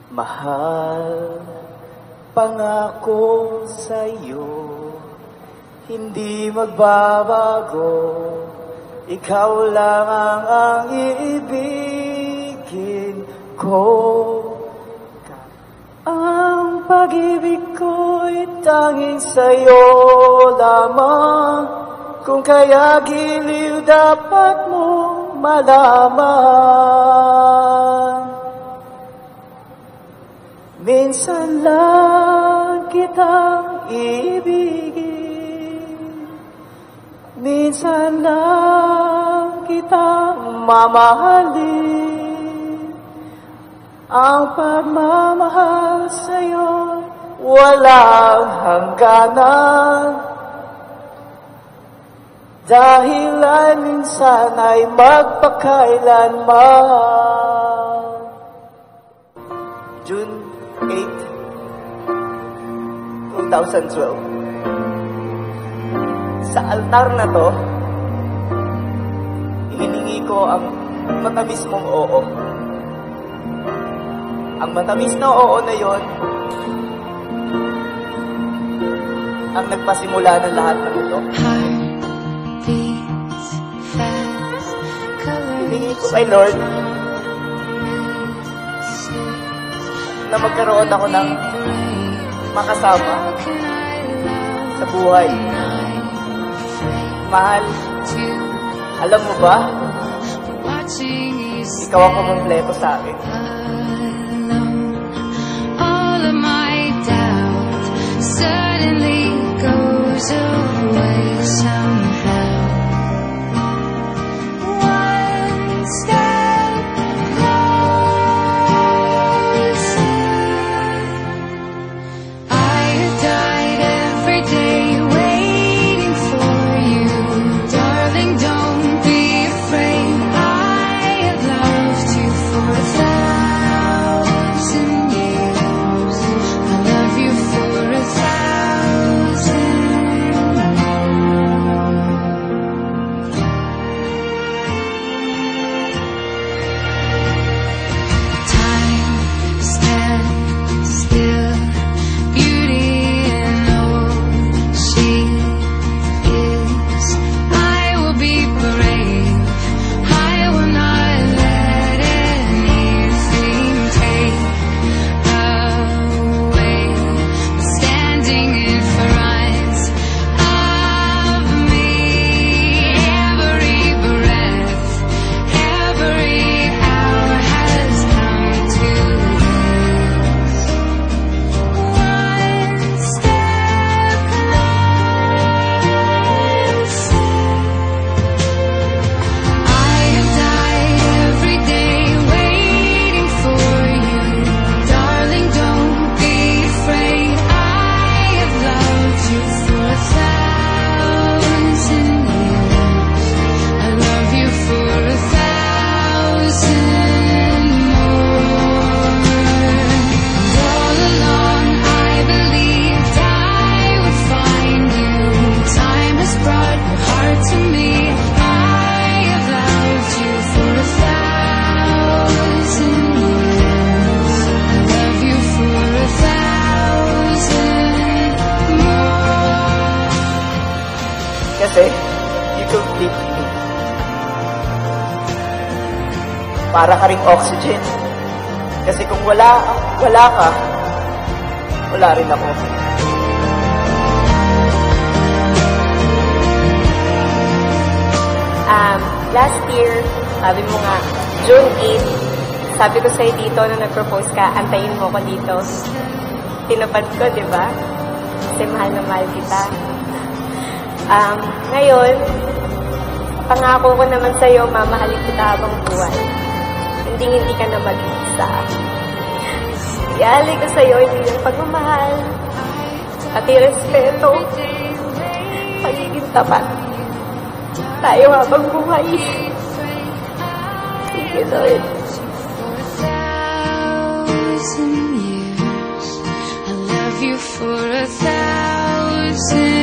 Mahal, pangako sa'yo, hindi magbabago. Ikaw lang ang iibigin ko. Ang pag-ibig ko'y tanging sa'yo lamang. Kung kaya giliw dapat mong malaman. Minsan lang kitang ibigin, minsan lang kitang mamahalin. Ang pagmamahal sa'yo walang hangganan, dahil ay minsan ay magpakailanman. June 8, 2012. Sa altar na to, hiningi ko ang matamis mong oo. Ang matamis na oo na yon ang nagpasimula ng lahat ng ito. Hiningi ko kay Lord na magkaroon ako ng makasama sa buhay. Mahal, alam mo ba? Ikaw ang kumumpleto sa akin. All of my doubt suddenly goes away somehow. One step closer. I have died every day waiting for you. Darling, don't be afraid. I have loved you for 1,000 years. I love you for 1,000 Time stands still, beauty and all she is. I will be brave, I will not let anything take away. Standing in front of me, every breath, every hour has come to this. One step closer. I have died every day waiting for you. Darling, don't be afraid. I have loved you for 1,000 years. I love you for 1,000 more. And all along I believed I would find you. Time has brought your heart to me. I have loved you for 1,000 years. I love you for 1,000 more. Kasi, you complete me. Para ka ring oxygen. Kasi kung wala ka, wala rin ako. Last year, sabi mo nga, June 8, sabi ko sa'yo dito na nag-propose ka, antayin mo ko dito. Tinupad ko, di ba? Kasi mahal na mahal kita. Ngayon, pangako ko naman sa'yo, mamahalin kita habang buhay. Hindi ka na mag-isa. Iali ko sa'yo, hindi yung pagmamahal, pati respeto, pagiging tapat. Tayo habang buhay. Sige, Lord. For 1,000 years, I love you for 1,000